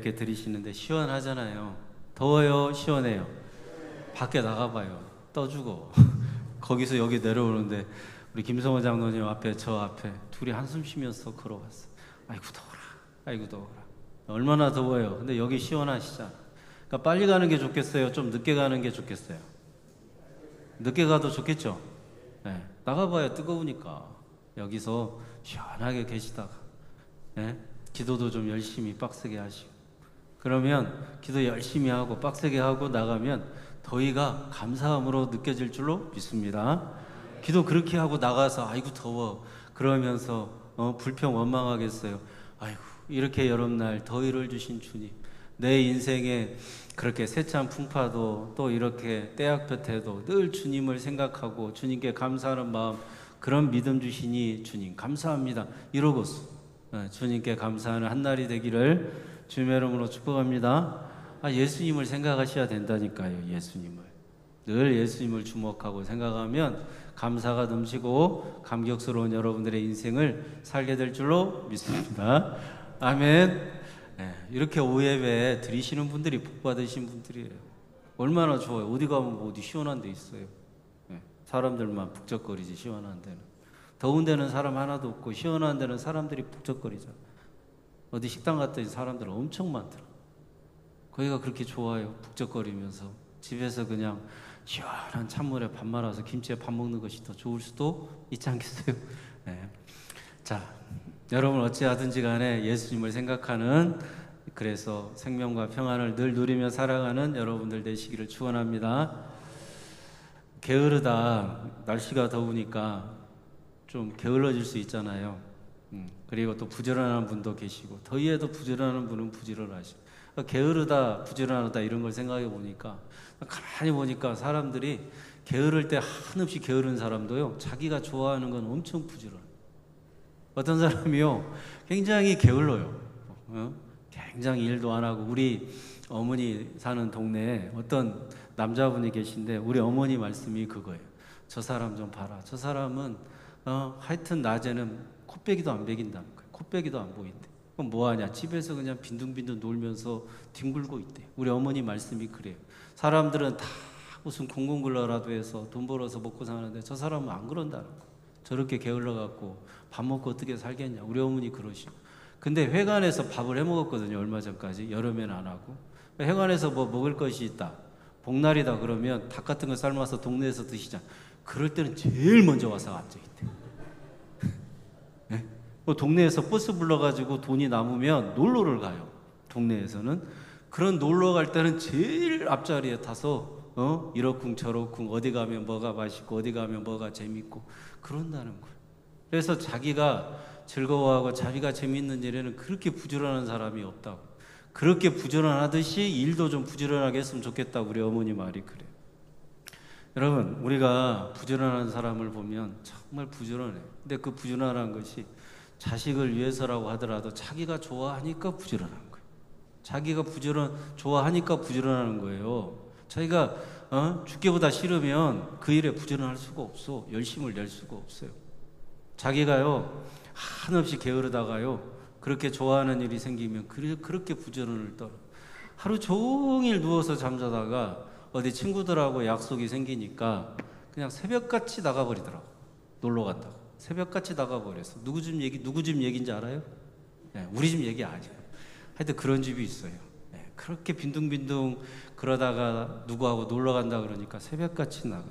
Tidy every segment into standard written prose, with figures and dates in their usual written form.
이렇게 들이시는데 시원하잖아요. 더워요, 시원해요? 밖에 나가봐요. 떠 죽어. 거기서 여기 내려오는데 우리 김성호 장로님 앞에 저 앞에 둘이 한숨 쉬면서 걸어왔어. 아이고 더워라, 아이고 더워라. 얼마나 더워요. 근데 여기 시원하시잖아. 그러니까 빨리 가는 게 좋겠어요, 좀 늦게 가는 게 좋겠어요? 늦게 가도 좋겠죠. 네, 나가봐야 뜨거우니까. 여기서 시원하게 계시다가 기도도 좀 열심히 빡세게 하시고, 그러면 기도 열심히 하고 빡세게 하고 나가면 더위가 감사함으로 느껴질 줄로 믿습니다. 기도 그렇게 하고 나가서 아이고 더워 그러면서 불평 원망하겠어요? 아이고, 이렇게 여름날 더위를 주신 주님, 내 인생에 그렇게 세찬 풍파도 또 이렇게 때약볕에도 늘 주님을 생각하고 주님께 감사하는 마음, 그런 믿음 주시니 주님 감사합니다 이러고서 주님께 감사하는 한 날이 되기를 주님의 이름으로 축복합니다. 예수님을 생각하셔야 된다니까요. 예수님을 늘 예수님을 주목하고 생각하면 감사가 넘치고 감격스러운 여러분들의 인생을 살게 될 줄로 믿습니다. 아멘. 이렇게 오예배 드리시는 분들이 복 받으신 분들이에요. 얼마나 좋아요. 어디 가면 뭐 어디 시원한 데 있어요. 사람들만 북적거리지. 시원한 데는, 더운 데는 사람 하나도 없고 시원한 데는 사람들이 북적거리잖아. 어디 식당 갔더니 사람들 엄청 많더라. 거기가 그렇게 좋아요. 북적거리면서 집에서 그냥 시원한 찬물에 밥 말아서 김치에 밥 먹는 것이 더 좋을 수도 있지 않겠어요? 자, 여러분 어찌하든지 간에 예수님을 생각하는, 그래서 생명과 평안을 늘 누리며 살아가는 여러분들 되시기를 축원합니다. 게으르다, 날씨가 더우니까 좀 게을러질 수 있잖아요. 그리고 또 부지런한 분도 계시고, 더위에도 부지런한 분은 부지런하시고, 게으르다 부지런하다 이런 걸 생각해 보니까, 가만히 보니까 사람들이 게으를 때 한없이 게으른 사람도요, 자기가 좋아하는 건 엄청 부지런해. 어떤 사람이요 굉장히 게을러요. 굉장히 일도 안 하고. 우리 어머니 사는 동네에 어떤 남자분이 계신데 우리 어머니 말씀이 그거예요. 저 사람 좀 봐라. 저 사람은 하여튼 낮에는 코빼기도 안 베긴다는 거예요. 코빼기도 안 보인대. 그럼 뭐하냐? 집에서 그냥 빈둥빈둥 놀면서 뒹굴고 있대. 우리 어머니 말씀이 그래요. 사람들은 다 무슨 공공근로라도 해서 돈 벌어서 먹고 사는데 저 사람은 안 그런다는 거예요. 저렇게 게을러갖고 밥 먹고 어떻게 살겠냐. 우리 어머니 그러시고. 근데 회관에서 밥을 해 먹었거든요. 얼마 전까지. 여름에는 안 하고. 회관에서 뭐 먹을 것이 있다, 복날이다 그러면 닭 같은 거 삶아서 동네에서 드시자. 그럴 때는 제일 먼저 와서 앉아있대. 뭐 동네에서 버스 불러가지고 돈이 남으면 놀러를 가요. 동네에서는. 그런 놀러 갈 때는 제일 앞자리에 타서 이러쿵 저러쿵 어디 가면 뭐가 맛있고 어디 가면 뭐가 재밌고 그런다는 거예요. 그래서 자기가 즐거워하고 자기가 재밌는 일에는 그렇게 부지런한 사람이 없다고. 그렇게 부지런하듯이 일도 좀 부지런하게 했으면 좋겠다고 우리 어머니 말이 그래요. 여러분, 우리가 부지런한 사람을 보면 정말 부지런해요. 근데 그 부지런한 것이 자식을 위해서라고 하더라도 자기가 좋아하니까 부지런한 거예요. 자기가 좋아하니까 부지런하는 거예요. 자기가 죽기보다 싫으면 그 일에 부지런할 수가 없어. 열심을 낼 수가 없어요. 자기가요 한없이 게으르다가요 그렇게 좋아하는 일이 생기면 그렇게 부지런을 떨어. 하루 종일 누워서 잠자다가 어디 친구들하고 약속이 생기니까 그냥 새벽같이 나가버리더라고. 놀러 간다고 새벽같이 나가버렸어. 누구 집 얘기인지 알아요? 우리 집 얘기 아니에요. 하여튼 그런 집이 있어요. 그렇게 빈둥빈둥 그러다가 누구하고 놀러 간다 그러니까 새벽같이 나가.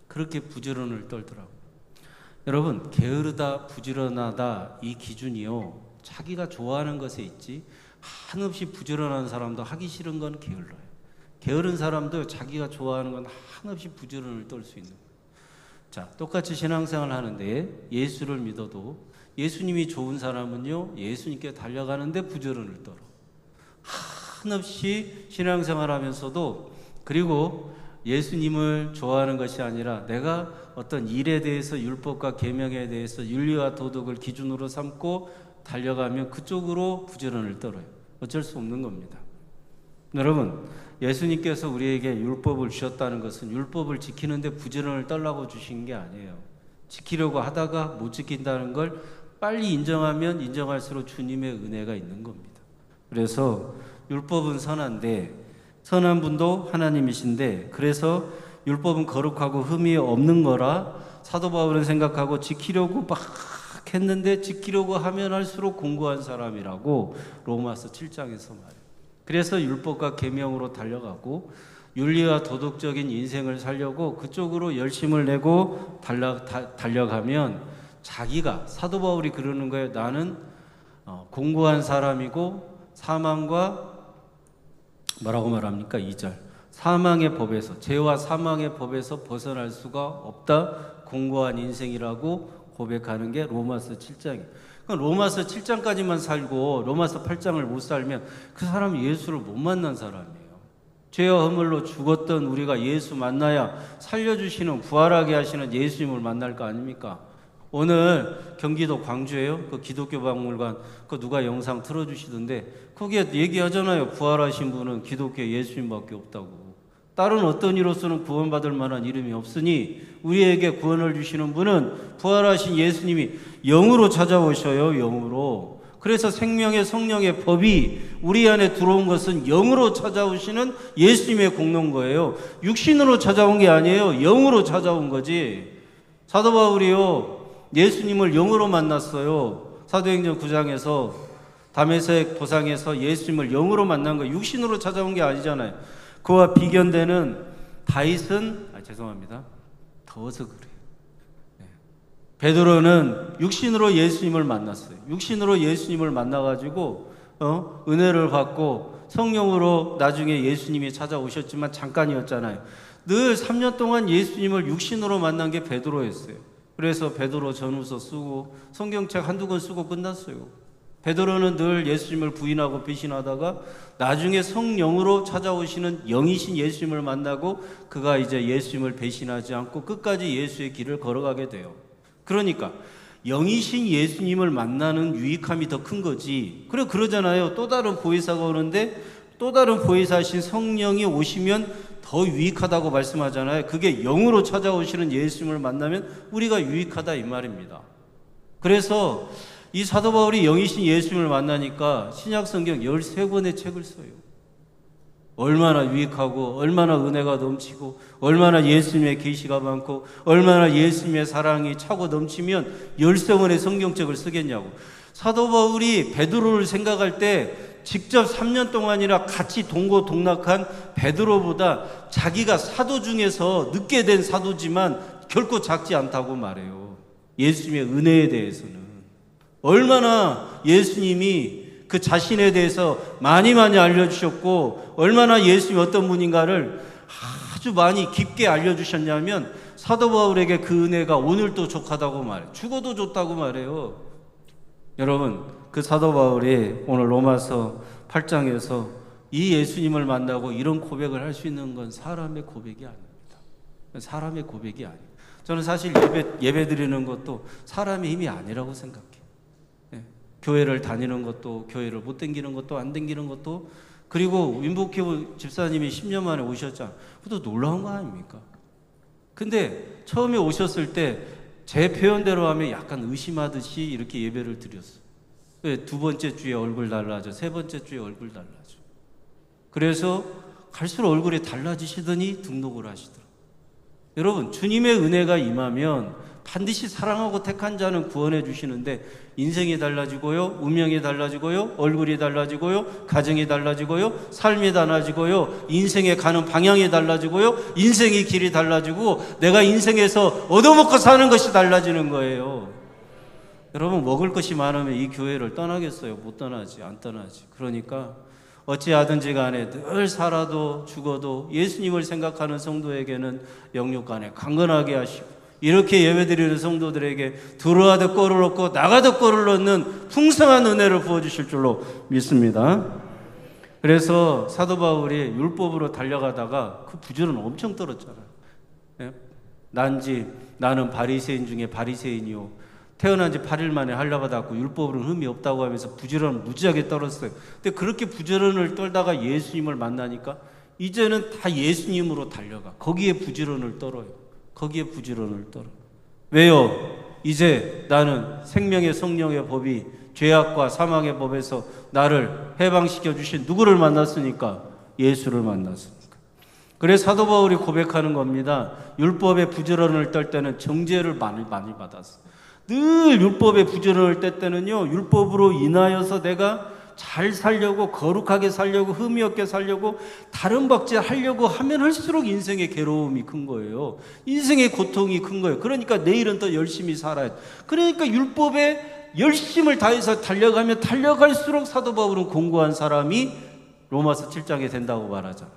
그렇게 부지런을 떨더라고. 여러분, 게으르다 부지런하다 이 기준이요 자기가 좋아하는 것에 있지, 한없이 부지런한 사람도 하기 싫은 건 게을러요. 게으른 사람도 자기가 좋아하는 건 한없이 부지런을 떨 수 있는 거예요. 자, 똑같이 신앙생활 하는데 예수를 믿어도 예수님이 좋은 사람은요 예수님께 달려가는데 부지런을 떨어. 한없이 신앙생활 하면서도, 그리고 예수님을 좋아하는 것이 아니라 내가 어떤 일에 대해서 율법과 계명에 대해서 윤리와 도덕을 기준으로 삼고 달려가면 그쪽으로 부지런을 떨어요. 어쩔 수 없는 겁니다. 여러분, 예수님께서 우리에게 율법을 주셨다는 것은 율법을 지키는데 부지런을 떨라고 주신 게 아니에요. 지키려고 하다가 못 지킨다는 걸 빨리 인정하면 인정할수록 주님의 은혜가 있는 겁니다. 그래서 율법은 선한데 선한 분도 하나님이신데 그래서 율법은 거룩하고 흠이 없는 거라 사도 바울은 생각하고 지키려고 막 했는데 지키려고 하면 할수록 공고한 사람이라고 로마서 7장에서 말해요. 그래서 율법과 계명으로 달려가고 윤리와 도덕적인 인생을 살려고 그쪽으로 열심을 내고 달려가면 자기가 사도 바울이 그러는 거예요. 나는 공고한 사람이고 사망과 뭐라고 말합니까? 2절 사망의 법에서 죄와 사망의 법에서 벗어날 수가 없다. 공고한 인생이라고 고백하는 게 로마서 7장이에요. 그러니까 로마서 7장까지만 살고 로마서 8장을 못 살면 그 사람은 예수를 못 만난 사람이에요. 죄와 허물로 죽었던 우리가 예수 만나야 살려주시는 부활하게 하시는 예수님을 만날 거 아닙니까? 오늘 경기도 광주에요. 그 기독교 박물관 그 누가 영상 틀어주시던데 거기에 얘기하잖아요. 부활하신 분은 기독교 예수님밖에 없다고. 다른 어떤 이로서는 구원받을 만한 이름이 없으니 우리에게 구원을 주시는 분은 부활하신 예수님이 영으로 찾아오셔요. 영으로. 그래서 생명의 성령의 법이 우리 안에 들어온 것은 영으로 찾아오시는 예수님의 공로인 거예요. 육신으로 찾아온 게 아니에요. 영으로 찾아온 거지. 사도 바울이요. 예수님을 영으로 만났어요. 사도행전 9장에서 다메섹 도상에서 예수님을 영으로 만난 거예요. 육신으로 찾아온 게 아니잖아요. 그와 비견되는 다윗은 죄송합니다. 더워서 그래요. 베드로는 육신으로 예수님을 만났어요. 육신으로 예수님을 만나가지고 은혜를 받고 성령으로 나중에 예수님이 찾아오셨지만 잠깐이었잖아요. 늘 3년 동안 예수님을 육신으로 만난 게 베드로였어요. 그래서 베드로 전후서 쓰고 성경책 한두 권 쓰고 끝났어요. 베드로는 늘 예수님을 부인하고 배신하다가 나중에 성령으로 찾아오시는 영이신 예수님을 만나고 그가 이제 예수님을 배신하지 않고 끝까지 예수의 길을 걸어가게 돼요. 그러니까 영이신 예수님을 만나는 유익함이 더 큰 거지. 그래 그러잖아요. 또 다른 보혜사가 오는데 또 다른 보혜사신 성령이 오시면 더 유익하다고 말씀하잖아요. 그게 영으로 찾아오시는 예수님을 만나면 우리가 유익하다 이 말입니다. 그래서 이 사도 바울이 영이신 예수님을 만나니까 신약 성경 13권의 책을 써요. 얼마나 유익하고 얼마나 은혜가 넘치고 얼마나 예수님의 계시가 많고 얼마나 예수님의 사랑이 차고 넘치면 13권의 성경책을 쓰겠냐고. 사도 바울이 베드로를 생각할 때 직접 3년 동안이나 같이 동고동락한 베드로보다 자기가 사도 중에서 늦게 된 사도지만 결코 작지 않다고 말해요. 예수님의 은혜에 대해서는. 얼마나 예수님이 그 자신에 대해서 많이 알려주셨고 얼마나 예수님이 어떤 분인가를 아주 많이 깊게 알려주셨냐면 사도 바울에게 그 은혜가 오늘도 족하다고 말해요. 죽어도 좋다고 말해요. 여러분 그 사도 바울이 오늘 로마서 8장에서 이 예수님을 만나고 이런 고백을 할 수 있는 건 사람의 고백이 아닙니다. 사람의 고백이 아니에요. 저는 사실 예배 드리는 것도 사람의 힘이 아니라고 생각해요. 교회를 다니는 것도 교회를 못 댕기는 것도 안 댕기는 것도 그리고 윈복희 집사님이 10년 만에 오셨잖아요. 그것도 놀라운 거 아닙니까? 근데 처음에 오셨을 때 제 표현대로 하면 약간 의심하듯이 이렇게 예배를 드렸어요. 두 번째 주에 얼굴 달라져, 세 번째 주에 얼굴 달라져. 그래서 갈수록 얼굴이 달라지시더니 등록을 하시더라고요. 여러분 주님의 은혜가 임하면 반드시 사랑하고 택한 자는 구원해 주시는데 인생이 달라지고요, 운명이 달라지고요, 얼굴이 달라지고요, 가정이 달라지고요, 삶이 달라지고요, 인생에 가는 방향이 달라지고요, 인생의 길이 달라지고 내가 인생에서 얻어먹고 사는 것이 달라지는 거예요. 여러분 먹을 것이 많으면 이 교회를 떠나겠어요? 못 떠나지, 안 떠나지. 그러니까 어찌하든지 간에 늘 살아도 죽어도 예수님을 생각하는 성도에게는 영육간에 강건하게 하시고 이렇게 예배드리는 성도들에게 들어와도 꼴을 얻고 나가도 꼴을 얻는 풍성한 은혜를 부어주실 줄로 믿습니다. 그래서 사도 바울이 율법으로 달려가다가 그 부지런 엄청 떨었잖아요. 나는 바리새인 중에 바리새인이요 태어난 지 8일 만에 할례받았고 율법으로는 흠이 없다고 하면서 부지런을 무지하게 떨었어요. 근데 그렇게 부지런을 떨다가 예수님을 만나니까 이제는 다 예수님으로 달려가. 거기에 부지런을 떨어요. 거기에 부지런을 떨어. 왜요? 이제 나는 생명의 성령의 법이 죄악과 사망의 법에서 나를 해방시켜 주신 누구를 만났으니까? 예수를 만났으니까. 그래서 사도 바울이 고백하는 겁니다. 율법의 부지런을 떨 때는 정죄를 많이 받았어. 늘 율법의 부지런을 뗄 때는요, 율법으로 인하여서 내가 잘 살려고, 거룩하게 살려고, 흠이 없게 살려고, 다른 박제 하려고 하면 할수록 인생의 괴로움이 큰 거예요. 인생의 고통이 큰 거예요. 그러니까 내일은 더 열심히 살아야 돼. 그러니까 율법에 열심을 다해서 달려가면 달려갈수록 사도 바울은 공고한 사람이 로마서 7장에 된다고 말하잖아.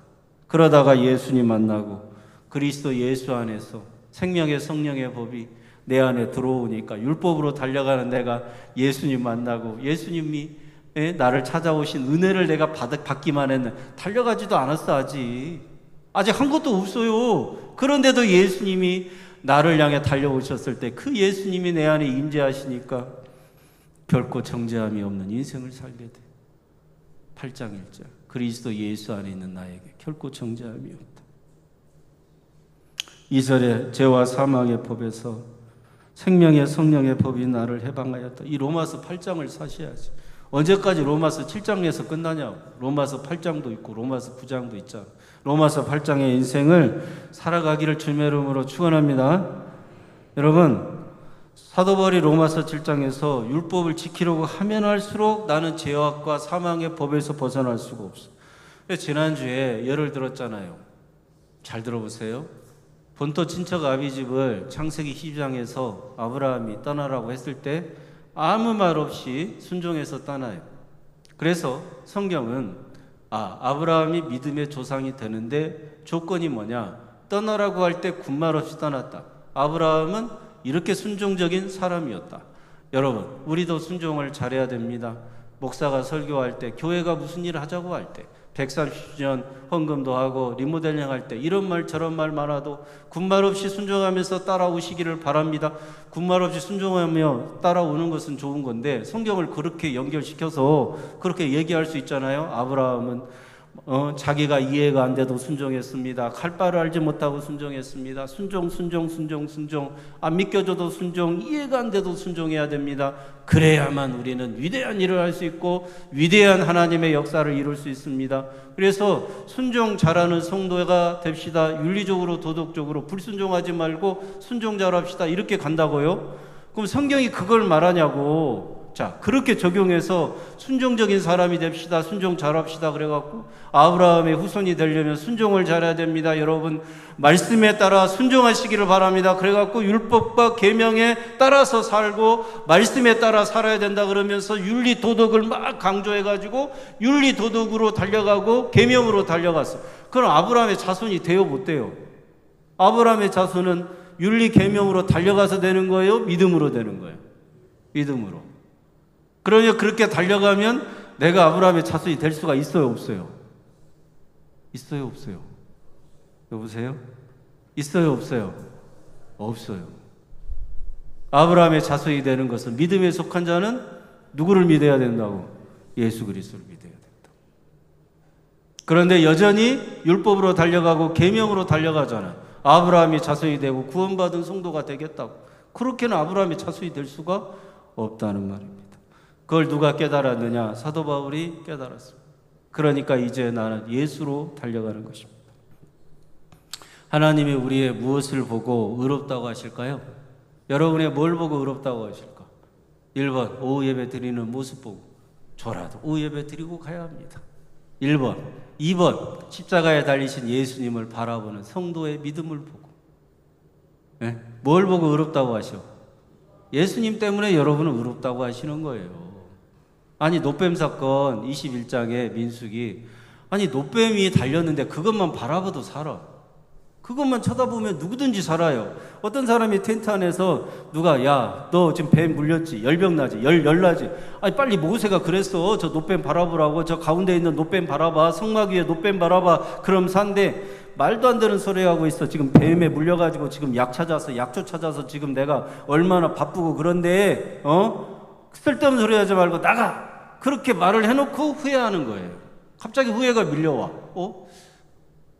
그러다가 예수님 만나고 그리스도 예수 안에서 생명의 성령의 법이 내 안에 들어오니까 율법으로 달려가는 내가 예수님 만나고 예수님이 나를 찾아오신 은혜를 내가 받기만 했는데 달려가지도 않았어. 아직 한 것도 없어요. 그런데도 예수님이 나를 향해 달려오셨을 때 그 예수님이 내 안에 임재하시니까 결코 정죄함이 없는 인생을 살게 돼. 8장 1절. 그리스도 예수 안에 있는 나에게 결코 정죄함이 없다. 2절에 죄와 사망의 법에서 생명의 성령의 법이 나를 해방하였다. 이 로마서 8장을 사셔야지. 언제까지 로마서 7장에서 끝나냐고. 로마서 8장도 있고 로마서 9장도 있잖아. 로마서 8장의 인생을 살아가기를 주님의 이름으로 축원합니다. 여러분, 사도 바울이 로마서 7장에서 율법을 지키려고 하면 할수록 나는 죄악과 사망의 법에서 벗어날 수가 없어. 지난주에 예를 들었잖아요. 잘 들어보세요. 본토 친척 아비집을 창세기 12장에서 아브라함이 떠나라고 했을 때 아무 말 없이 순종해서 떠나요. 그래서 성경은 아브라함이 믿음의 조상이 되는데 조건이 뭐냐? 떠나라고 할 때 군말 없이 떠났다. 아브라함은 이렇게 순종적인 사람이었다. 여러분, 우리도 순종을 잘해야 됩니다. 목사가 설교할 때, 교회가 무슨 일을 하자고 할 때, 130주년 헌금도 하고 리모델링 할 때 이런 말 저런 말 많아도 군말 없이 순종하면서 따라오시기를 바랍니다. 군말 없이 순종하며 따라오는 것은 좋은 건데 성경을 그렇게 연결시켜서 그렇게 얘기할 수 있잖아요. 아브라함은 자기가 이해가 안 돼도 순종했습니다. 갈 바를 알지 못하고 순종했습니다. 순종. 안 믿겨져도 순종, 이해가 안 돼도 순종해야 됩니다. 그래야만 우리는 위대한 일을 할 수 있고 위대한 하나님의 역사를 이룰 수 있습니다. 그래서 순종 잘하는 성도가 됩시다. 윤리적으로 도덕적으로 불순종하지 말고 순종 잘합시다. 이렇게 간다고요? 그럼 성경이 그걸 말하냐고. 자, 그렇게 적용해서 순종적인 사람이 됩시다. 순종 잘합시다. 그래갖고 아브라함의 후손이 되려면 순종을 잘해야 됩니다. 여러분, 말씀에 따라 순종하시기를 바랍니다. 그래갖고 율법과 계명에 따라서 살고 말씀에 따라 살아야 된다 그러면서 윤리 도덕을 막 강조해가지고 윤리 도덕으로 달려가고 계명으로 달려갔어. 그럼 아브라함의 자손이 돼요, 못 돼요? 아브라함의 자손은 윤리 계명으로 달려가서 되는 거예요? 믿음으로 되는 거예요? 믿음으로. 그러면 그렇게 달려가면 내가 아브라함의 자손이 될 수가 있어요, 없어요? 있어요, 없어요? 여보세요? 있어요, 없어요? 없어요. 아브라함의 자손이 되는 것은 믿음에 속한 자는 누구를 믿어야 된다고? 예수 그리스도를 믿어야 된다. 그런데 여전히 율법으로 달려가고 계명으로 달려가잖아요. 아브라함이 자손이 되고 구원받은 성도가 되겠다고. 그렇게는 아브라함의 자손이 될 수가 없다는 말입니다. 그걸 누가 깨달았느냐? 사도 바울이 깨달았습니다. 그러니까 이제 나는 예수로 달려가는 것입니다. 하나님이 우리의 무엇을 보고 의롭다고 하실까요? 여러분의 뭘 보고 의롭다고 하실까? 1번, 오후 예배 드리는 모습 보고 저라도 오후 예배 드리고 가야 합니다. 1번. 2번, 십자가에 달리신 예수님을 바라보는 성도의 믿음을 보고. 네? 뭘 보고 의롭다고 하셔? 예수님 때문에 여러분은 의롭다고 하시는 거예요. 아니, 노뱀 사건 21장에 민수기, 아니 노뱀이 달렸는데 그것만 바라봐도 살아. 그것만 쳐다보면 누구든지 살아요. 어떤 사람이 텐트 안에서 누가 야, 너 지금 뱀 물렸지? 열병 나지? 열 나지? 아니 빨리 모세가 그랬어. 저 노뱀 바라보라고. 저 가운데 있는 노뱀 바라봐. 성막 위에 노뱀 바라봐. 그럼 산대. 말도 안 되는 소리 하고 있어. 지금 뱀에 물려가지고 지금 약 찾아서 약초 찾아서 지금 내가 얼마나 바쁘고 그런데 쓸데없는 소리 하지 말고 나가. 그렇게 말을 해놓고 후회하는 거예요. 갑자기 후회가 밀려와.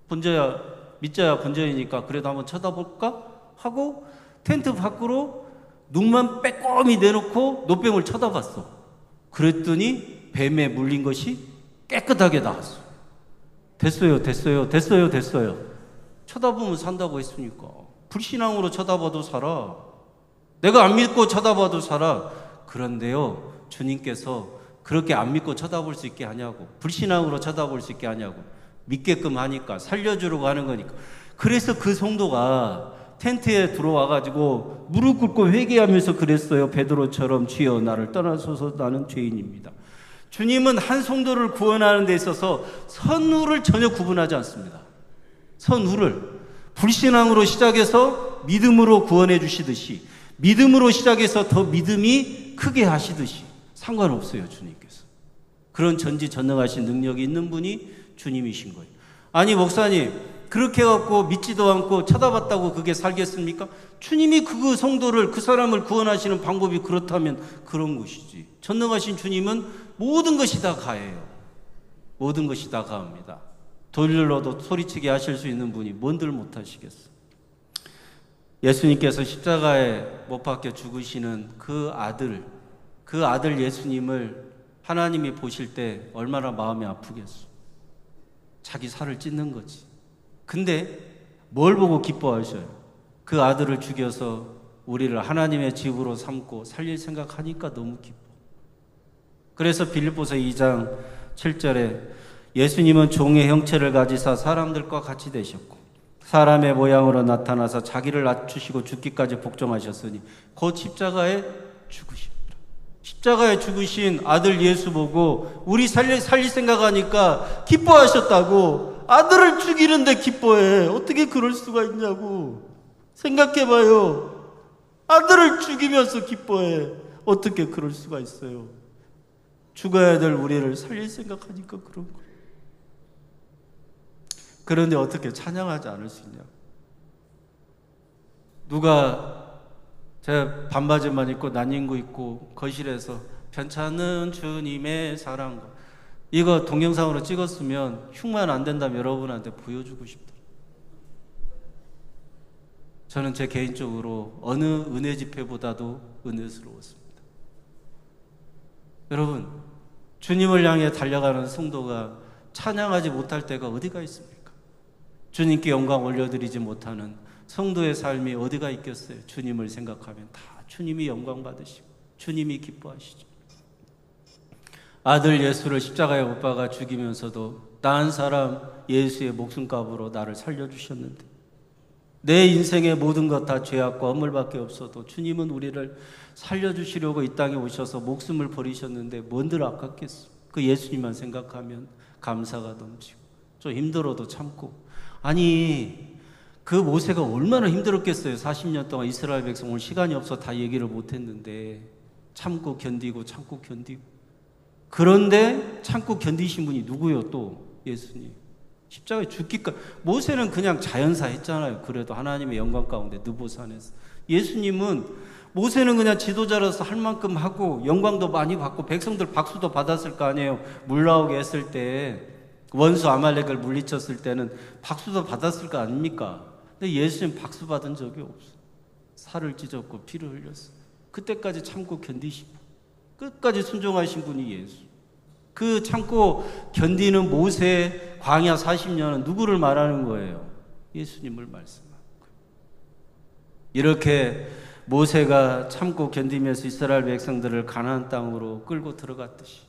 본저야 믿자야 본저이니까 그래도 한번 쳐다볼까? 하고 텐트 밖으로 눈만 빼꼼히 내놓고 노뱀을 쳐다봤어. 그랬더니 뱀에 물린 것이 깨끗하게 나왔어요. 됐어요. 쳐다보면 산다고 했으니까. 불신앙으로 쳐다봐도 살아. 내가 안 믿고 쳐다봐도 살아. 그런데요, 주님께서 그렇게 안 믿고 쳐다볼 수 있게 하냐고, 불신앙으로 쳐다볼 수 있게 하냐고, 믿게끔 하니까, 살려주려고 하는 거니까. 그래서 그 성도가 텐트에 들어와가지고 무릎 꿇고 회개하면서 그랬어요. 베드로처럼, 주여 나를 떠나소서, 나는 죄인입니다. 주님은 한 성도를 구원하는 데 있어서 선후를 전혀 구분하지 않습니다. 선후를 불신앙으로 시작해서 믿음으로 구원해 주시듯이, 믿음으로 시작해서 더 믿음이 크게 하시듯이 상관없어요. 주님께서 그런 전지전능하신 능력이 있는 분이 주님이신 거예요. 아니 목사님, 그렇게 해갖고 믿지도 않고 쳐다봤다고 그게 살겠습니까? 주님이 그 성도를, 그 사람을 구원하시는 방법이 그렇다면 그런 것이지. 전능하신 주님은 모든 것이 다 가해요. 모든 것이 다 가합니다. 돌려도 소리치게 하실 수 있는 분이 뭔들 못하시겠어. 예수님께서 십자가에 못 박혀 죽으시는 그 아들 예수님을 하나님이 보실 때 얼마나 마음이 아프겠어. 자기 살을 찢는 거지. 근데 뭘 보고 기뻐하셔요? 그 아들을 죽여서 우리를 하나님의 집으로 삼고 살릴 생각하니까 너무 기뻐. 그래서 빌립보서 2장 7절에 예수님은 종의 형체를 가지사 사람들과 같이 되셨고 사람의 모양으로 나타나서 자기를 낮추시고 죽기까지 복종하셨으니 곧 십자가에 죽으십니다. 십자가에 죽으신 아들 예수 보고 우리 살릴 생각하니까 기뻐하셨다고. 아들을 죽이는데 기뻐해. 어떻게 그럴 수가 있냐고. 생각해봐요. 아들을 죽이면서 기뻐해. 어떻게 그럴 수가 있어요. 죽어야 될 우리를 살릴 생각하니까 그런 거예요. 그런데 어떻게 찬양하지 않을 수 있냐. 누가 제 반바지만 입고 난닝구 입고 거실에서 편찮은 주님의 사랑과, 이거 동영상으로 찍었으면 흉만 안 된다면 여러분한테 보여주고 싶다. 저는 제 개인적으로 어느 은혜 집회보다도 은혜스러웠습니다. 여러분, 주님을 향해 달려가는 성도가 찬양하지 못할 때가 어디가 있습니까? 주님께 영광 올려드리지 못하는 성도의 삶이 어디가 있겠어요? 주님을 생각하면 다 주님이 영광 받으시고 주님이 기뻐하시죠. 아들 예수를 십자가에 못 박아 죽이면서도 난 사람 예수의 목숨값으로 나를 살려주셨는데, 내 인생의 모든 것 다 죄악과 허물밖에 없어도 주님은 우리를 살려주시려고 이 땅에 오셔서 목숨을 버리셨는데 뭔들 아깝겠어. 그 예수님만 생각하면 감사가 넘치고, 좀 힘들어도 참고. 아니 그 모세가 얼마나 힘들었겠어요. 40년 동안 이스라엘 백성, 오늘 시간이 없어 다 얘기를 못했는데 참고 견디고. 그런데 참고 견디신 분이 누구요? 또 예수님. 십자가에 죽기까지. 모세는 그냥 자연사 했잖아요. 그래도 하나님의 영광 가운데 느보산에서. 예수님은, 모세는 그냥 지도자로서 할 만큼 하고 영광도 많이 받고 백성들 박수도 받았을 거 아니에요. 물 나오게 했을 때, 원수 아말렉을 물리쳤을 때는 박수도 받았을 거 아닙니까? 근데 예수님 박수 받은 적이 없어. 살을 찢었고 피를 흘렸어. 그때까지 참고 견디시고 끝까지 순종하신 분이 예수. 그 참고 견디는 모세 광야 40년은 누구를 말하는 거예요? 예수님을 말씀하는 거예요. 이렇게 모세가 참고 견디면서 이스라엘 백성들을 가나안 땅으로 끌고 들어갔듯이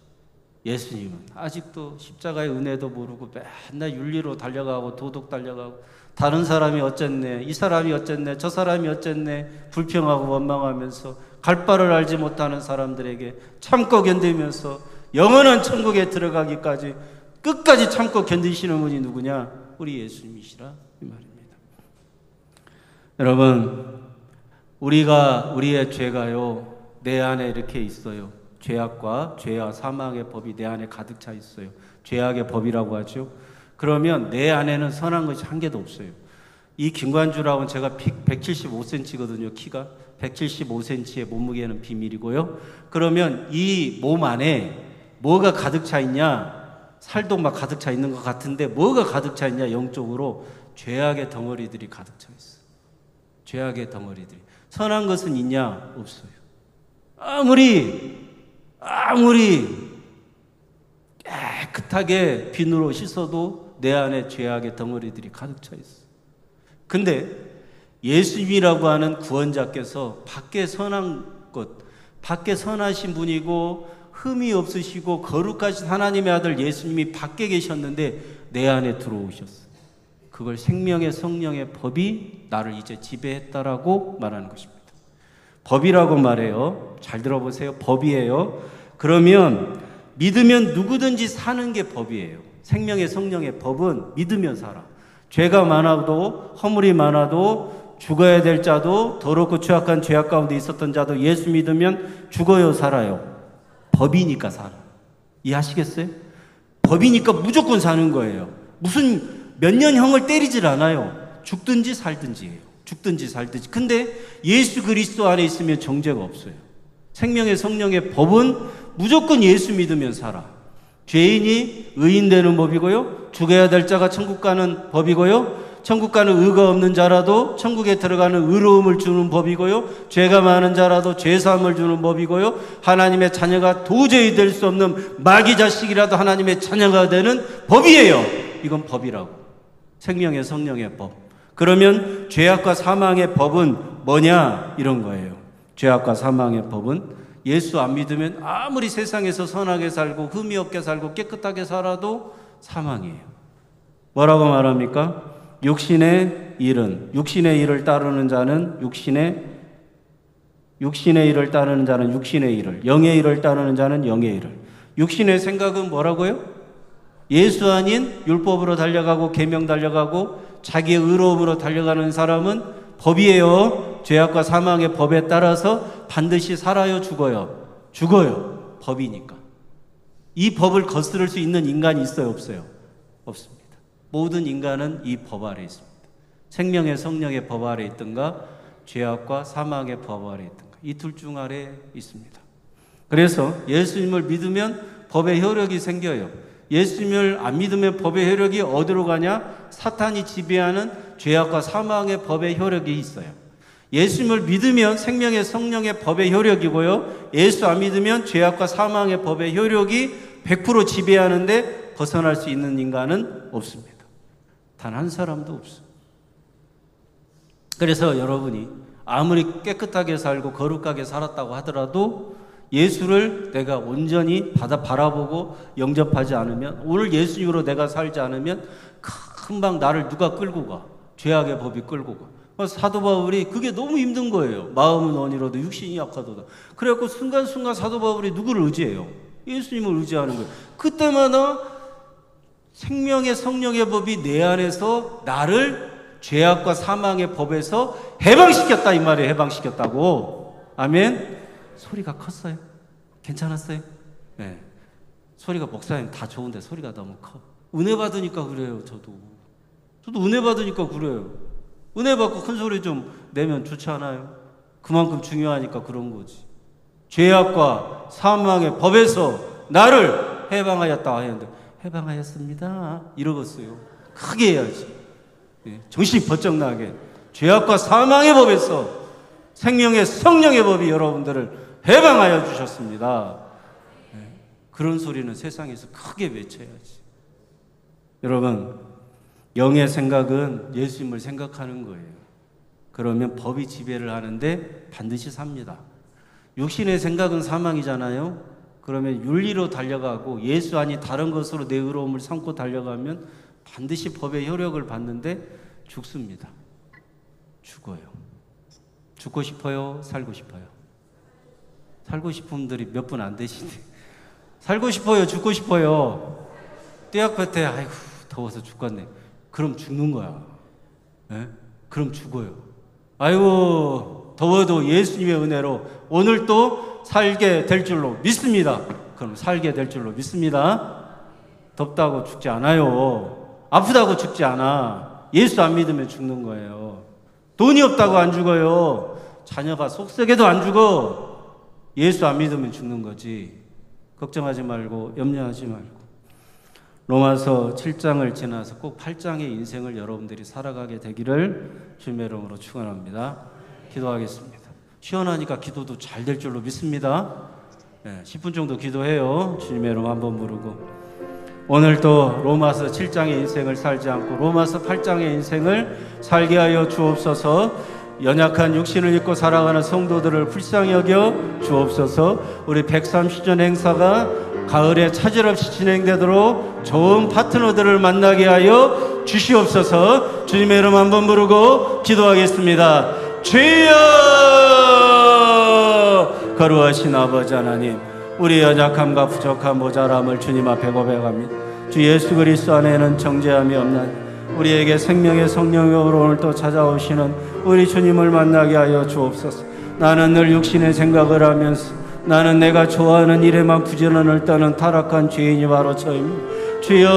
예수님은 아직도 십자가의 은혜도 모르고 맨날 윤리로 달려가고 도덕 달려가고, 다른 사람이 어쨌네, 이 사람이 어쨌네, 저 사람이 어쨌네 불평하고 원망하면서 갈 바를 알지 못하는 사람들에게 참고 견디면서 영원한 천국에 들어가기까지 끝까지 참고 견디시는 분이 누구냐? 우리 예수님이시라 이 말입니다. 여러분, 우리의 죄가요 내 안에 이렇게 있어요. 죄악과 죄와 사망의 법이 내 안에 가득 차 있어요. 죄악의 법이라고 하죠. 그러면 내 안에는 선한 것이 한 개도 없어요. 이 김관주라고는, 제가 175cm거든요. 키가 175cm의 몸무게는 비밀이고요. 그러면 이 몸 안에 뭐가 가득 차 있냐? 살도 막 가득 차 있는 것 같은데 뭐가 가득 차 있냐? 영적으로 죄악의 덩어리들이 가득 차 있어요. 죄악의 덩어리들이. 선한 것은 있냐? 없어요. 아무리 아무리 깨끗하게 비누로 씻어도 내 안에 죄악의 덩어리들이 가득 차 있어. 근데 예수님이라고 하는 구원자께서 밖에 선한 것, 밖에 선하신 분이고 흠이 없으시고 거룩하신 하나님의 아들 예수님이 밖에 계셨는데 내 안에 들어오셨어. 그걸 생명의 성령의 법이 나를 이제 지배했다라고 말하는 것입니다. 법이라고 말해요. 잘 들어보세요. 법이에요. 그러면 믿으면 누구든지 사는 게 법이에요. 생명의 성령의 법은 믿으면 살아. 죄가 많아도 허물이 많아도 죽어야 될 자도 더럽고 취약한 죄악 가운데 있었던 자도 예수 믿으면 죽어요 살아요. 법이니까 살아. 이해하시겠어요? 법이니까 무조건 사는 거예요. 무슨 몇 년 형을 때리질 않아요. 죽든지 살든지예요. 죽든지 살든지. 근데 예수 그리스도 안에 있으면 정죄가 없어요. 생명의 성령의 법은 무조건 예수 믿으면 살아. 죄인이 의인 되는 법이고요. 죽어야 될 자가 천국 가는 법이고요. 천국 가는 의가 없는 자라도 천국에 들어가는 의로움을 주는 법이고요. 죄가 많은 자라도 죄사함을 주는 법이고요. 하나님의 자녀가 도저히 될 수 없는 마귀 자식이라도 하나님의 자녀가 되는 법이에요. 이건 법이라고. 생명의 성령의 법. 그러면 죄악과 사망의 법은 뭐냐? 이런 거예요. 죄악과 사망의 법은 예수 안 믿으면 아무리 세상에서 선하게 살고 흠이 없게 살고 깨끗하게 살아도 사망이에요. 뭐라고 말합니까? 육신의 일을 따르는 자는 육신의 일을 따르는 자는 육신의 일을, 영의 일을 따르는 자는 영의 일을. 육신의 생각은 뭐라고요? 예수 아닌 율법으로 달려가고 계명 달려가고 자기의 의로움으로 달려가는 사람은 법이에요. 죄악과 사망의 법에 따라서 반드시 살아요, 죽어요? 죽어요. 법이니까. 이 법을 거스를 수 있는 인간이 있어요, 없어요? 없습니다. 모든 인간은 이 법 아래 있습니다. 생명의 성령의 법 아래 있든가 죄악과 사망의 법 아래 있든가 이 둘 중 아래 있습니다. 그래서 예수님을 믿으면 법의 효력이 생겨요. 예수님을 안 믿으면 법의 효력이 어디로 가냐? 사탄이 지배하는 죄악과 사망의 법의 효력이 있어요. 예수님을 믿으면 생명의 성령의 법의 효력이고요. 예수 안 믿으면 죄악과 사망의 법의 효력이 100% 지배하는데 벗어날 수 있는 인간은 없습니다. 단 한 사람도 없어요. 그래서 여러분이 아무리 깨끗하게 살고 거룩하게 살았다고 하더라도 예수를 내가 온전히 바라보고 영접하지 않으면, 오늘 예수님으로 내가 살지 않으면 금방 나를 누가 끌고 가? 죄악의 법이 끌고 가. 사도 바울이 그게 너무 힘든 거예요. 마음은 원이로도 육신이 약하도다. 그래갖고 순간순간 사도 바울이 누구를 의지해요? 예수님을 의지하는 거예요. 그때마다 생명의 성령의 법이 내 안에서 나를 죄악과 사망의 법에서 해방시켰다 이 말이에요. 해방시켰다고. 아멘. 소리가 컸어요? 괜찮았어요? 네. 소리가 목사님 다 좋은데 소리가 너무 커. 은혜 받으니까 그래요. 저도 은혜 받으니까 그래요. 은혜 받고 큰 소리 좀 내면 좋지 않아요? 그만큼 중요하니까 그런 거지. 죄악과 사망의 법에서 나를 해방하였다 하였는데 해방하였습니다 이러겠어요. 크게 해야지. 네. 정신이 번쩍 나게. 죄악과 사망의 법에서 생명의 성령의 법이 여러분들을 해방하여 주셨습니다. 네. 그런 소리는 세상에서 크게 외쳐야지. 여러분, 영의 생각은 예수님을 생각하는 거예요. 그러면 법이 지배를 하는데 반드시 삽니다. 육신의 생각은 사망이잖아요. 그러면 윤리로 달려가고 예수 아니 다른 것으로 내 의로움을 삼고 달려가면 반드시 법의 효력을 받는데 죽습니다. 죽어요. 죽고 싶어요? 살고 싶어요? 살고 싶은 분들이 몇 분 안 되시네. 살고 싶어요? 죽고 싶어요? 떼약 끝에 아이고 더워서 죽겠네. 그럼 죽는 거야. 네? 그럼 죽어요. 아이고 더워도 예수님의 은혜로 오늘 또 살게 될 줄로 믿습니다. 그럼 살게 될 줄로 믿습니다. 덥다고 죽지 않아요. 아프다고 죽지 않아. 예수 안 믿으면 죽는 거예요. 돈이 없다고 안 죽어요. 자녀가 속썩여도 안 죽어. 예수 안 믿으면 죽는 거지. 걱정하지 말고 염려하지 말고. 로마서 7장을 지나서 꼭 8장의 인생을 여러분들이 살아가게 되기를 주님의 이름으로 축원합니다. 기도하겠습니다. 시원하니까 기도도 잘 될 줄로 믿습니다. 10분 정도 기도해요. 주님의 이름 한번 부르고 오늘 또 로마서 7장의 인생을 살지 않고 로마서 8장의 인생을 살게 하여 주옵소서. 연약한 육신을 입고 살아가는 성도들을 불쌍히 여겨 주옵소서. 우리 130전 행사가 가을에 차질 없이 진행되도록 좋은 파트너들을 만나게 하여 주시옵소서. 주님의 이름 한번 부르고 기도하겠습니다. 주여! 거룩하신 아버지 하나님, 우리 연약함과 부족함 모자람을 주님 앞에 고백합니다. 주 예수 그리스도 안에는 정죄함이 없나니 우리에게 생명의 성령으로 오늘 또 찾아오시는 우리 주님을 만나게 하여 주옵소서. 나는 늘 육신의 생각을 하면서 나는 내가 좋아하는 일에만 부지런을 떠는 타락한 죄인이 바로 저입니다. 주여,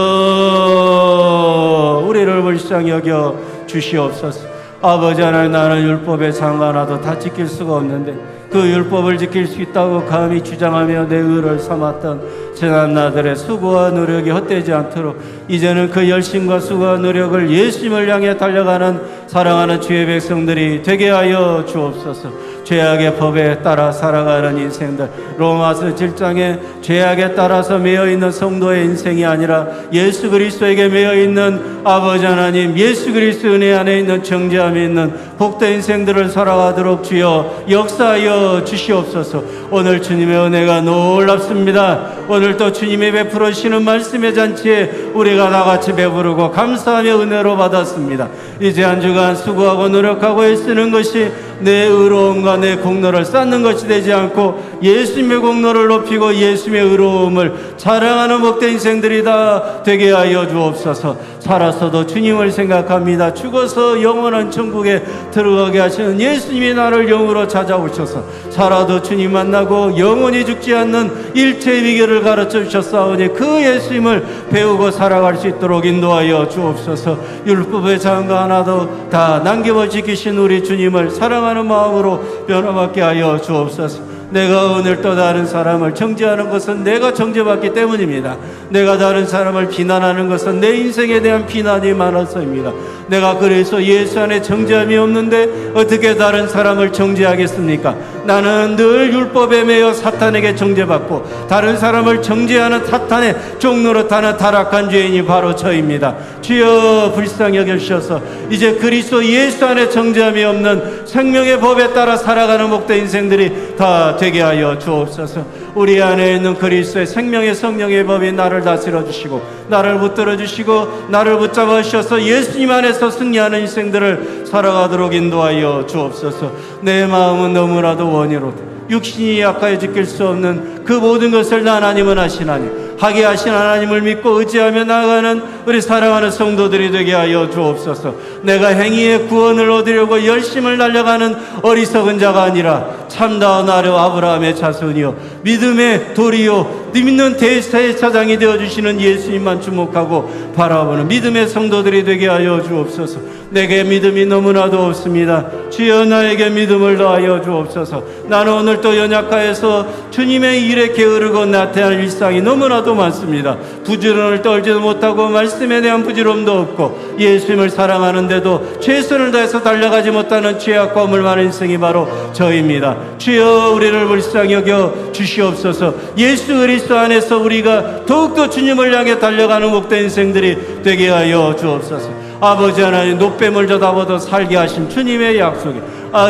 우리를 불쌍히 여겨 주시옵소서. 아버지 하나님, 나는 율법에 장 하나도 다 지킬 수가 없는데 그 율법을 지킬 수 있다고 감히 주장하며 내 의를 삼았던 지난 나들의 수고와 노력이 헛되지 않도록 이제는 그 열심과 수고와 노력을 예수님을 향해 달려가는 사랑하는 주의 백성들이 되게 하여 주옵소서. 죄악의 법에 따라 살아가는 인생들, 로마서 7장에 죄악에 따라서 매여있는 성도의 인생이 아니라 예수 그리스도에게 매여있는 아버지 하나님, 예수 그리스도 은혜 안에 있는 정죄함이 있는 복된 인생들을 살아가도록 주여 역사하여 주시옵소서. 오늘 주님의 은혜가 놀랍습니다. 오늘 또 주님이 베풀어 주시는 말씀의 잔치에 우리가 다같이 배부르고 감사하며 은혜로 받았습니다. 이제 한 주간 수고하고 노력하고 애쓰는 것이 내 의로움과 내 공로를 쌓는 것이 되지 않고 예수님의 공로를 높이고 예수님의 의로움을 자랑하는 복된 인생들이 다 되게 하여 주옵소서. 살아서도 주님을 생각합니다. 죽어서 영원한 천국에 들어가게 하시는 예수님이 나를 영으로 찾아오셔서 살아도 주님 만나고 영원히 죽지 않는 일체의 비결을 가르쳐 주셨사오니 그 예수님을 배우고 살아갈 수 있도록 인도하여 주옵소서. 율법의 장과 하나도 다 남겨 지키신 우리 주님을 사랑하는 마음으로 변화받게 하여 주옵소서. 내가 오늘 또 다른 사람을 정죄하는 것은 내가 정죄받기 때문입니다. 내가 다른 사람을 비난하는 것은 내 인생에 대한 비난이 많아서입니다. 내가 그래서 예수 안에 정죄함이 없는데 어떻게 다른 사람을 정죄하겠습니까? 나는 늘 율법에 매여 사탄에게 정죄받고 다른 사람을 정죄하는 사탄의 종노릇하는 타락한 죄인이 바로 저입니다. 주여 불쌍히 여겨주셔서 이제 그리스도 예수 안에 정죄함이 없는 생명의 법에 따라 살아가는 복된 인생들이 다 되게 하여 주옵소서. 우리 안에 있는 그리스도의 생명의 성령의 법이 나를 다스려 주시고 나를 붙들어 주시고 나를 붙잡아 주셔서 예수님 안에서 승리하는 인생들을 살아가도록 인도하여 주옵소서. 내 마음은 너무나도 원이로다. 육신이 약하여 지킬 수 없는 그 모든 것을 하나님은 하시나니 하게 하신 하나님을 믿고 의지하며 나아가는 우리 사랑하는 성도들이 되게 하여 주옵소서. 내가 행위의 구원을 얻으려고 열심을 달려가는 어리석은 자가 아니라 참다운 아브라함의 자손이요 믿음의 돌이요 믿는 대제사장이 되어주시는 예수님만 주목하고 바라보는 믿음의 성도들이 되게 하여 주옵소서. 내게 믿음이 너무나도 없습니다. 주여 나에게 믿음을 더하여 주옵소서. 나는 오늘 또 연약하여서 주님의 일에 게으르고 나태한 일상이 너무나도 많습니다. 부지런을 떨지도 못하고 말씀에 대한 부지런도 없고 예수님을 사랑하는데도 최선을 다해서 달려가지 못하는 죄악과 엄을 많은 인생이 바로 저입니다. 주여 우리를 불쌍히 여겨 주시옵소서. 예수 그리스도 안에서 우리가 더욱더 주님을 향해 달려가는 복된 인생들이 되게 하여 주옵소서. 아버지 하나님, 노뱀을 쳐다보도 살게 하신 주님의 약속이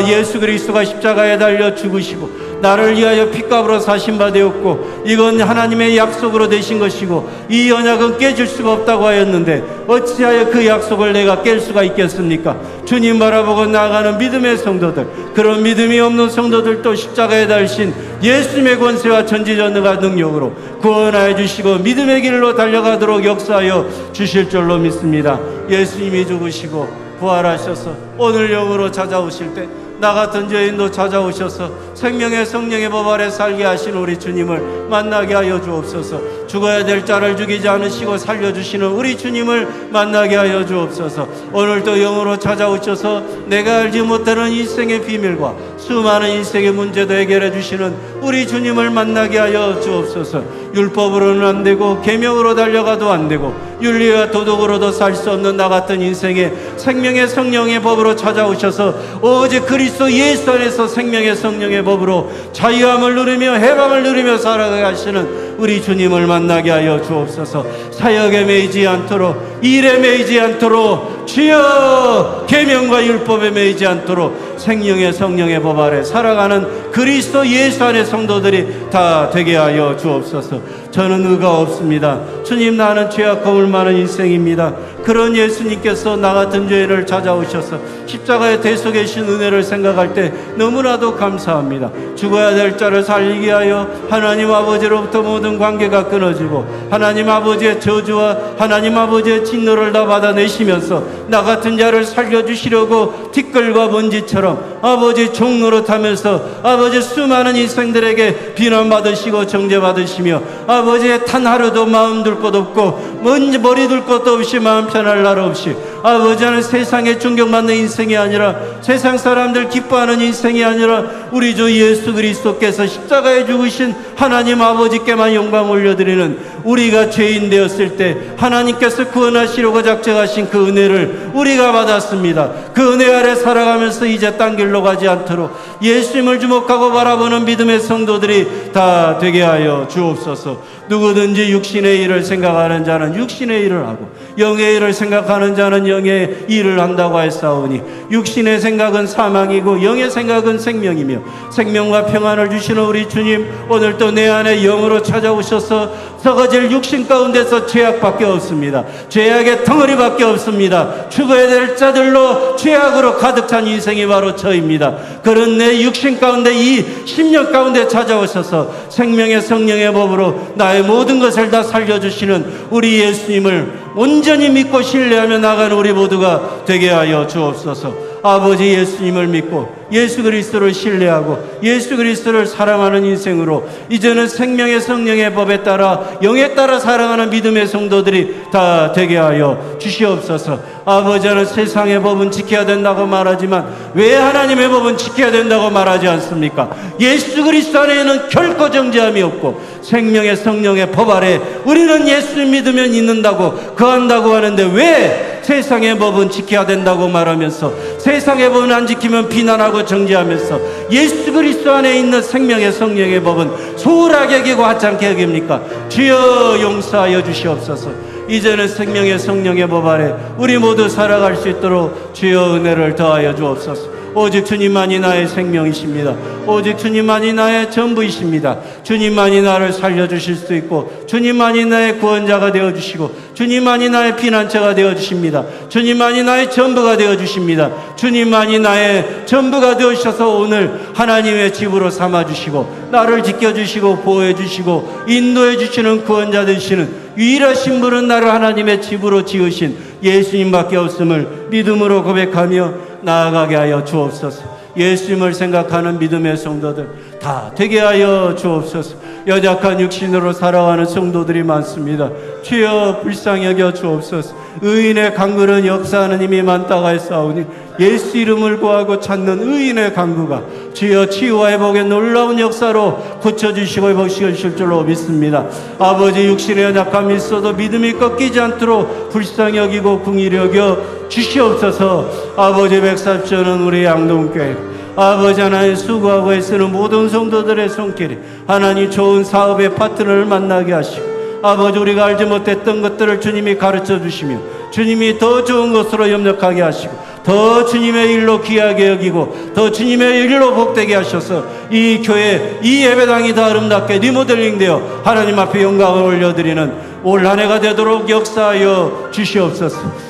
예수 그리스도가 십자가에 달려 죽으시고 나를 위하여 핏값으로 사신 바 되었고 이건 하나님의 약속으로 되신 것이고 이 언약은 깨질 수가 없다고 하였는데 어찌하여 그 약속을 내가 깰 수가 있겠습니까? 주님 바라보고 나아가는 믿음의 성도들, 그런 믿음이 없는 성도들도 십자가에 달신 예수님의 권세와 전지전능한 능력으로 구원하여 주시고 믿음의 길로 달려가도록 역사하여 주실 줄로 믿습니다. 예수님이 죽으시고 부활하셔서 오늘 영으로 찾아오실 때 나 같은 죄인도 찾아오셔서 생명의 성령의 법 아래 살게 하신 우리 주님을 만나게 하여 주옵소서. 죽어야 될 자를 죽이지 않으시고 살려주시는 우리 주님을 만나게 하여 주옵소서. 오늘도 영으로 찾아오셔서 내가 알지 못하는 인생의 비밀과 수많은 인생의 문제도 해결해 주시는 우리 주님을 만나게 하여 주옵소서. 율법으로는 안 되고 계명으로 달려가도 안 되고 윤리와 도덕으로도 살 수 없는 나 같은 인생에 생명의 성령의 법으로 찾아오셔서 오직 그리스도 예수 안에서 생명의 성령의 법으로 자유함을 누리며 해방을 누리며 살아가게 하시는 우리 주님을 만나게 하여 주옵소서. 사역에 매이지 않도록, 일에 매이지 않도록, 주여 계명과 율법에 매이지 않도록 생명의 성령의 법 아래 살아가는 그리스도 예수 안의 성도들이 다 되게 하여 주옵소서. 저는 의가 없습니다. 주님, 나는 죄악감을 많은 인생입니다. 그런 예수님께서 나 같은 죄인을 찾아오셔서 십자가에 대속하신 은혜를 생각할 때 너무나도 감사합니다. 죽어야 될 자를 살리게 하여 하나님 아버지로부터 모든 관계가 끊어지고 하나님 아버지의 저주와 하나님 아버지의 진노를 다 받아내시면서 나 같은 자를 살려주시려고 티끌과 먼지처럼 아버지 종노릇하면서 아버지 수많은 인생들에게 비난받으시고 정죄받으시며 아버지의 단 하루도 마음 둘 것 없고 머리 둘 것도 없이 마음 편할 날 없이 아버지는 세상에 존경받는 인생이 아니라 세상 사람들 기뻐하는 인생이 아니라 우리 주 예수 그리스도께서 십자가에 죽으신 하나님 아버지께만 영광 올려드리는 우리가 죄인 되었을 때 하나님께서 구원하시려고 작정하신 그 은혜를 우리가 받았습니다. 그 은혜 아래 살아가면서 이제 딴 길로 가지 않도록 예수님을 주목하고 바라보는 믿음의 성도들이 다 되게 하여 주옵소서. 누구든지 육신의 일을 생각하는 자는 육신의 일을 하고 영의 일을 생각하는 자는 영의 일을 한다고 하였사오니 육신의 생각은 사망이고 영의 생각은 생명이며 생명과 평안을 주시는 우리 주님, 오늘도 내 안에 영으로 찾아오셔서 썩어질 육신 가운데서 죄악밖에 없습니다. 죄악의 덩어리밖에 없습니다. 죽어야 될 자들로 죄악으로 가득 찬 인생이 바로 저입니다. 그런 내 육신 가운데 이 10년 가운데 찾아오셔서 생명의 성령의 법으로 나의 모든 것을 다 살려주시는 우리 예수님을 온전히 믿고 신뢰하며 나가는 우리 모두가 되게 하여 주옵소서. 아버지 예수님을 믿고 예수 그리스도를 신뢰하고 예수 그리스도를 사랑하는 인생으로 이제는 생명의 성령의 법에 따라 영에 따라 살아가는 믿음의 성도들이 다 되게 하여 주시옵소서. 아버지는 세상의 법은 지켜야 된다고 말하지만 왜 하나님의 법은 지켜야 된다고 말하지 않습니까? 예수 그리스도 안에는 결코 정죄함이 없고 생명의 성령의 법 아래 우리는 예수를 믿으면 있는다고 거한다고 하는데 왜 세상의 법은 지켜야 된다고 말하면서 세상의 법은 안 지키면 비난하고 정죄하면서 예수 그리스도 안에 있는 생명의 성령의 법은 소홀하게 여기고 하찮게 여깁니까? 주여 용서하여 주시옵소서. 이제는 생명의 성령의 법 아래 우리 모두 살아갈 수 있도록 주여 은혜를 더하여 주옵소서. 오직 주님만이 나의 생명이십니다. 오직 주님만이 나의 전부이십니다. 주님만이 나를 살려주실 수 있고 주님만이 나의 구원자가 되어주시고 주님만이 나의 피난처가 되어주십니다. 주님만이 나의 전부가 되어주십니다. 주님만이 나의 전부가 되어주셔서 오늘 하나님의 집으로 삼아주시고 나를 지켜주시고 보호해주시고 인도해주시는 구원자 되시는 유일하신 분은 나를 하나님의 집으로 지으신 예수님밖에 없음을 믿음으로 고백하며 나아가게 하여 주옵소서. 예수님을 생각하는 믿음의 성도들 다 되게 하여 주옵소서. 연약한 육신으로 살아가는 성도들이 많습니다. 주여 불쌍히 여겨 주옵소서. 의인의 강구는 역사하는 힘이 많다고 했사오니 예수 이름을 구하고 찾는 의인의 강구가 주여 치유와 회복의 놀라운 역사로 고쳐주시고 회복시키실 줄로 믿습니다. 아버지 육신의 연약함이 있어도 믿음이 꺾이지 않도록 불쌍히 여기고 긍휼히 여겨 주시옵소서. 아버지 140조는 우리 양동교회 아버지 하나님 수고하고 애쓰는 모든 성도들의 손길이 하나님 좋은 사업의 파트너를 만나게 하시고 아버지 우리가 알지 못했던 것들을 주님이 가르쳐 주시며 주님이 더 좋은 것으로 협력하게 하시고 더 주님의 일로 귀하게 여기고 더 주님의 일로 복되게 하셔서 이 교회 이 예배당이 더 아름답게 리모델링되어 하나님 앞에 영광을 올려드리는 올 한 해가 되도록 역사하여 주시옵소서.